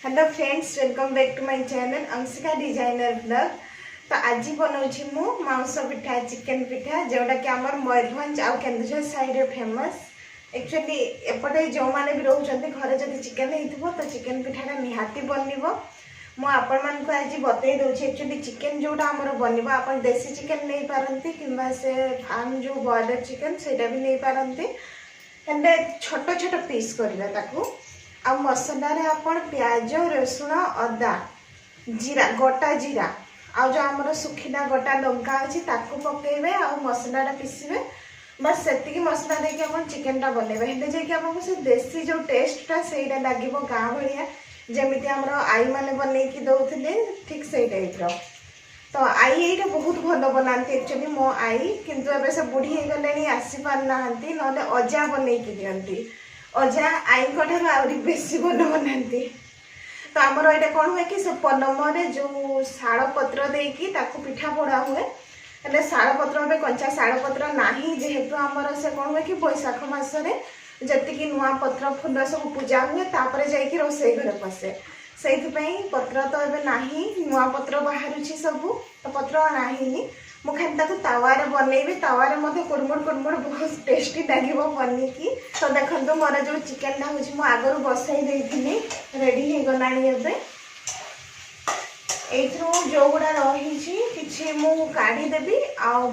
Hello friends, welcome back to my channel Anshika designer blog. तो आज बनाऊँगी मु मांस पिठा चिकेन पिठा जोटा कि आम मयूरभंज आउ केन्दुझर साइड फेमस। एक्चुअली एपटे जो मैंने भी रोचे घरे जब चिकेन हो तो चिकेन पिठाटा निहाती बनब। मुझे आज बतई दूसरी एक्चुअली चिकेन जोटा आम बनब आप देसी चिकेन नहीं पारती कि से फार्म जो बॉयलर चिकेन से भी नहीं पारती छोट छोट पीस करवा आ मसला रे आपण प्याज रसुण अदा जीरा गोटा जीरा आ जो आमर सुखिला गोटा लंका अच्छी ताकू पकेबे आ मसलाटा पीसबे बस से मसला देके अपन चिकेनटा बनइबे हेले जे कि आपको से देसी जो टेस्टटा सेटा लागिबो गाँ भलिया जमिति हमर आई माने बनै कि दउथिले ठीक से टाइप तो आई एटा बहुत भल बनाती एक्चुअली मो आई किंतु एबे से बुढ़ी हो गले आसी पार नाहंती नले अजा बनै कि दियंती अजा आई ठार आहरी बेसी भल बनाती। तो आमर यहाँ कौन हुए कि पलम जो शाल पत्र देकी पिठा पोड़ा हुए हेल्ले शाल पत्र में कंचा शाल पत्र नाही जेहेतु आमर से कौन हुए कि बैशाख मसरे जी नुआ पत्र फुल सब पूजा हुए तापर जाइए रोसई घर पशे से पत्र तो ये नाही नुआ पत्र बाहर सब तो पत्र नाही मु खाली तावारे बनइबी तावारे मते कुरमुर कुरमुर बहुत टेस्टी लगे बनिकी। तो देखो मोर जो चिकेनटा हूँ आगरू बसई देती रेडी हो गलानी जो गुड़ा रही कि काढ़ीदेवी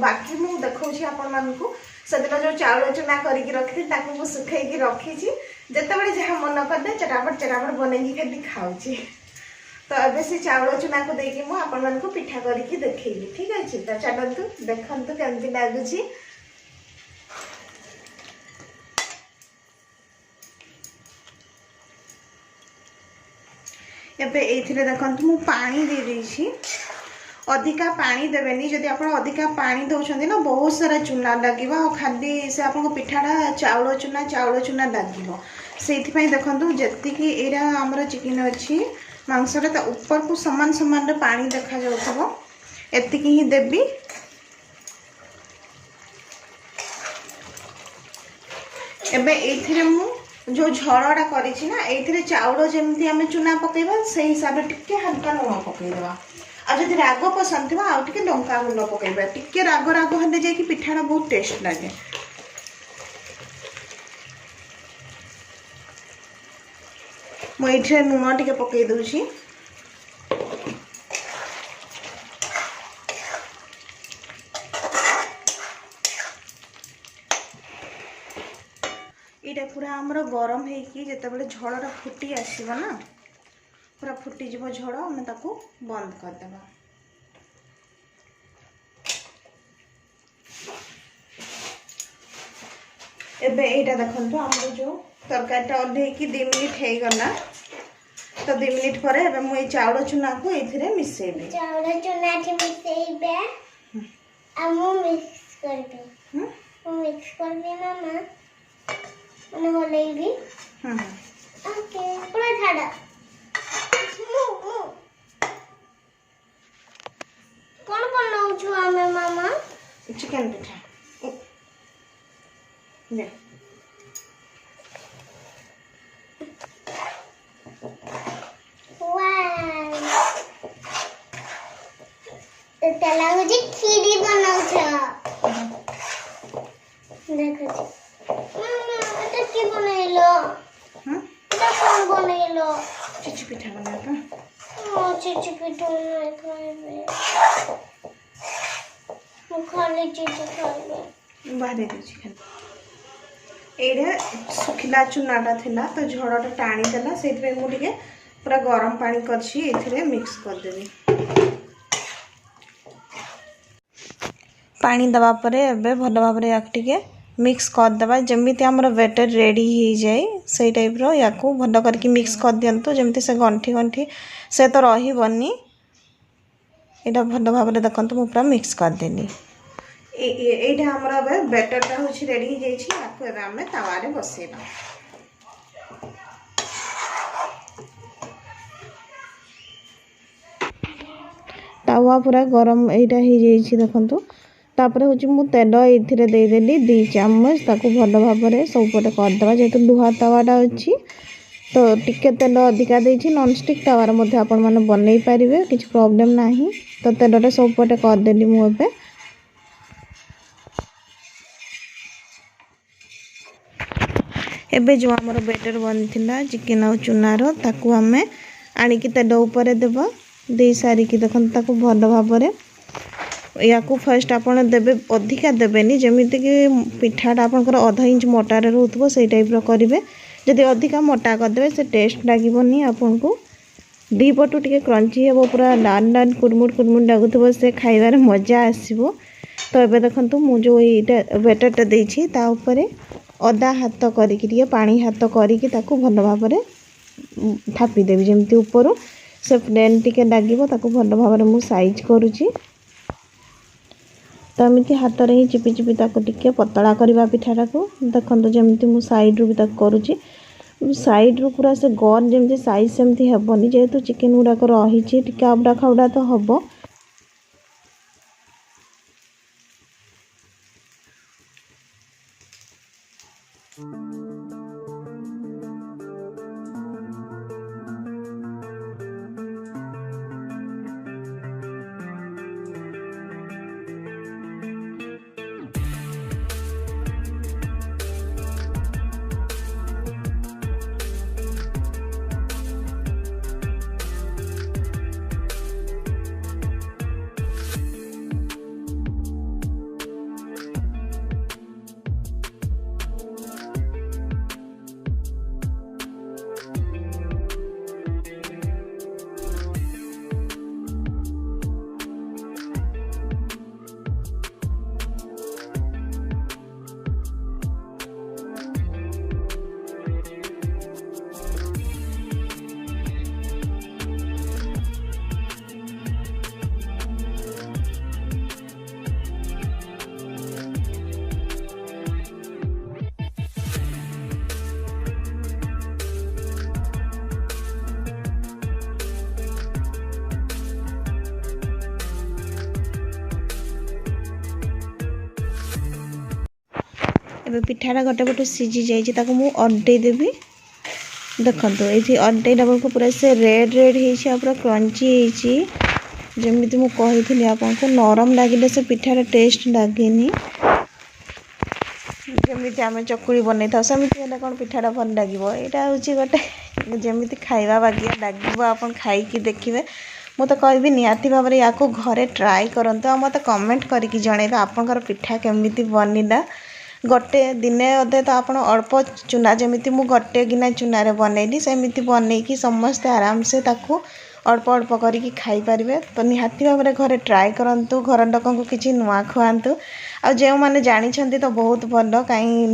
बाकी मुझे देखा आपण मानू से जो चाउल चुना करके रखी सुखई रखी जिते जहाँ मन करदे चटापट चटापट बनई खाली खाऊँ। तो अब से चाउल चुना को देकी मु आपण मानकु पिठा करके देखैबी ठीक अछि। तो चलतु देखंतु केमती लागुची। एबे एथिरे देखंतु मु पानी दे देछि अधिका पानी देबेनी जदि आपण अधिका पानी दउछन्ती ना बहुत सारा चुना लागिबा और खाली से आपन पिठाटा चाउल चुना लागिबो सेथि पई देखंतु जत्ति कि एरा हमर चिकन अछि मांसटा ऊपर को समान समान रे पानी देखा जाउथबो एतिकी ही देबी। एबे एथिरे मु जो झड़ाटा करिछि ना एथिरे चाउल जेमती आमे चुना पकेबा से हिसाब रे टिके हल्का लुण पकेइबा आ जदि राग पसंद थिबा आ टिके लंका गुंड पकेइबा टिके राग राग हेले जे कि पिठाटा बहुत टेस्ट लागे। मुझे लुण टे पकई दूसरी ये पूरा आमर गरम होते झड़टा फुटी आसो ना पूरा फुटीज झड़ आम बंद करदे। एबे एटा देखंतु हमर जो तरकारीटा ओल्हेकी 2 मिनिट हो गला तो 2 मिनिट पर एबे मु ए चाउल चुना को एथिरे मिसेबे चाउल चुना के मिसेबे आ मु मिक्स करबे मु मिक्स करबे मामा मने होलेबी ओके पूरा ठाडा कोन बनाउ छु हमें मामा चिकन पिठा दे मुझे खीरी बनाऊ देखो तो की बनैलो तो कौन बनैलो चिची पिठा बनाता ओ चिची पिठा नहीं खाइबे मु खाली चिची खाइबे बाहर दे चिकन एडे सुखिला चुनाटा थिला तो झड़टा टाणी देला सेति मु टिके पूरा गरम पानी करछि एथिरे मिक्स कर देबी पानी दवा परे एबे भल भाव रे याक टिके मिक्स कर देबा जेमिति हमर बैटर रेडी हो जाए से टाइप रो याकू भल करके मिक्स कर दियंतो जेमिति से गंठी गंठी से तो रहिबनी एटा भल भाव रे देखंतो मु पूरा मिक्स कर देनी एटा हमर एबे बैटरटा होछि रेडी हो जाइछि याकू एबे हमें तवा रे बसेबा तावा पूरा गरम एटा हो जाइछि देखंतो तापर हूँ मु तेल ये देदेली 2 चामच ताकू भल भाव सब पटे करदे जेहेतु लुहा तावाटा अच्छी तो टिके तेल अधिका देछि नॉनस्टिक तावार मध्य आपण माने बनै पारिबे किछ प्रॉब्लम नाही। तो तेलटा सब पटे कर देली मु एबे जो हमर बेटर बनथिला चिकन आ चुनार ताकू हमें आनिकी तेल ऊपर देबा दे सारी की देखन ताकू भल भाबरे या को फर्स्ट आपण देबे अधिका देबेनी जेमिति कि पिठाटा आपनकर आधा इंच मोटारे रहउतबो सेई टाइप रो करिवे। जदि अधिका मोटा कर देबे से टेस्ट लागिबोनी आपनको दी पटु टिके क्रंची हेबो पूरा लाल लाल कुडमुड लागुथबो से खाइबार मजा आसीबो। तो एबे देखंतु मु जो एटा बेटरटा देछि ता ऊपर अदा हाथ करिकि टिके पानी हाथ करिकि ताकू भल भाबरे थापी देबी जेमिति ऊपर से प्लेन टिके लागिबो ताकू भल भाबरे मु साइज करूची। तो एमती हाथ रे ही चिपी चिपी ताको टिके पतला करबा पिठाटा को देखंतु जेमिति मु साइड रू भी ताको करूची। साइड रू पूरा से गन जेमिति साइज सेमति हेबनी जेहेतु चिकन गुडा को रहिची टिके आबडा खावडा तो हबो। एबे पिठाटा गोटे पटु सीझी जाइए मु अड्डे देवी देखो ये अड्डेला बेलू पूरा से रेड रेड हो पूरा क्रंची जमीती मु कही आपको नरम लगे से पिठाटा टेस्ट लगे जमी आम चकुड़ी बनई था सेमती कौन पिठाटा भल लगे यहाँ हूँ गोटे जमी खाଇବା बागिया लगे आप खाई देखिए मु तो कहबी निहाती भाव में या घरे ट्राए करंतु मत कमेंट करके जनइबे आपनकर पिठा केमिति बनिला। गोटे दिने अधे तो आप अल्प चूना जमीती मु गोटे गिना चूना बनैली सेमिति बनईकी समस्ते आराम से ताकू अल्प अल्प करके खाई पारिबे। तो निहाती भाव में घरे ट्राए करंतु घर लोक को किसी नुआ खुआंतु आ जो मैंने जानी तो बहुत भल कहीं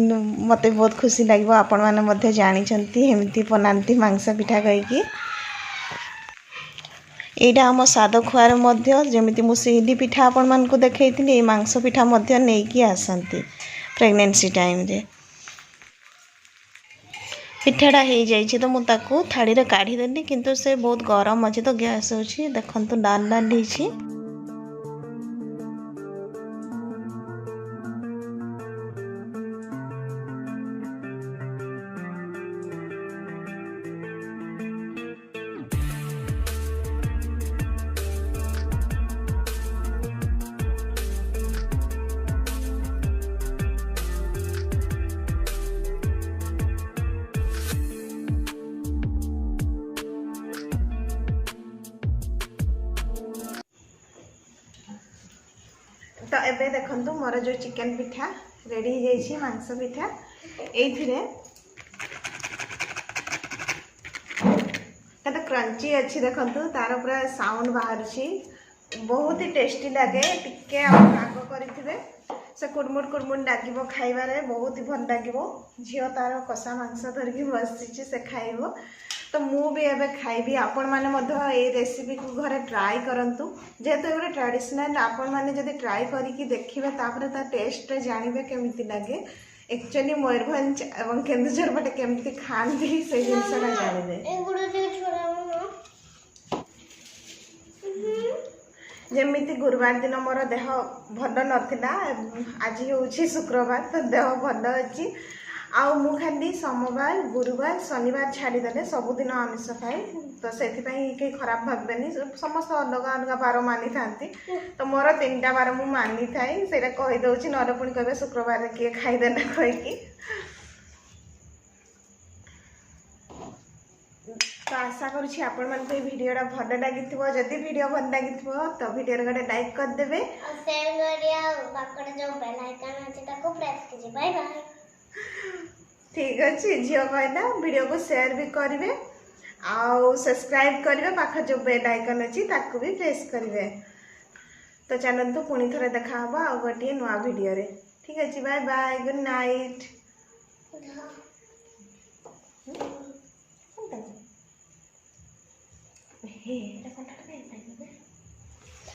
मत बहुत खुशी लगे आपण मैंने जानी एमती बनाती मांस पिठा कहीकि यहाँ आम साद खुआर जमीती मु सिहली पिठा आपण मानकु देखैथिली मांस पिठा नहीं कि आसती प्रेगनेंसी टाइम रे पिठाटा हो जाइए तो मुझे थाड़ी रे काढ़ी देली किंतु से बहुत गरम अच्छे तो गैस अच्छी देखु लाल लाल हो तो एबे देखंतु मोर जो चिकन पिठा रेडी हो जाइए मांस पिठा ये तो क्रंची अच्छी देखंतु तार पूरा साउंड बाहर बहुत ही टेस्टी लगे टिके आग करेंगे से कुड़मुड़ लगे खाइबारे बहुत ही भल लगे झील तार कषा मांस धरिकी बसी से खाइब। तो मु भी एबे खाइबी आपण माने ये रेसिपी को घरे ट्राई करंतु जेहेतु गोटे ट्रेडिशनल आपण माने जदि ट्राई करिकी देखिबे तापरे ता टेस्ट जानिबे केमिति लागे एक्चुअली मयूरभंज एवं केन्दुझर पटे केमिति खांती से जिनसटा जानिबे। जमीती गुरुवार दिन मोर देह भल नथिला आज हूँ शुक्रवार तो देह भल अच्छी आउ मु खाली सोमवार गुरुवार शनिवार छाड़ीदे सबुदिन आमिष खाए तो से कहीं खराब भावेनि समस्त अलग अलग बार मानी था तो मोर 3टा बार मु मानी थाए से कहीदे नर पुणी कहे शुक्रवार किए खाईदेना कहीकि तो आशा करुँची आपण मानक ये वीडियोटा भल लगी जदि वीडियो भल लगी तो वीडियो गोटे लाइक करदे ठीक अच्छे झील कहला वीडियो को शेयर भी करेंगे आउ सब्सक्राइब करेंगे पाख जो बेल आइकन अच्छी ताकू भी प्रेस करेंगे तो चलतु पुणी थोड़े देखा आ गोटे नुआ वीडियो रे ठीक अच्छे बाय बाय गुड नाइट। हे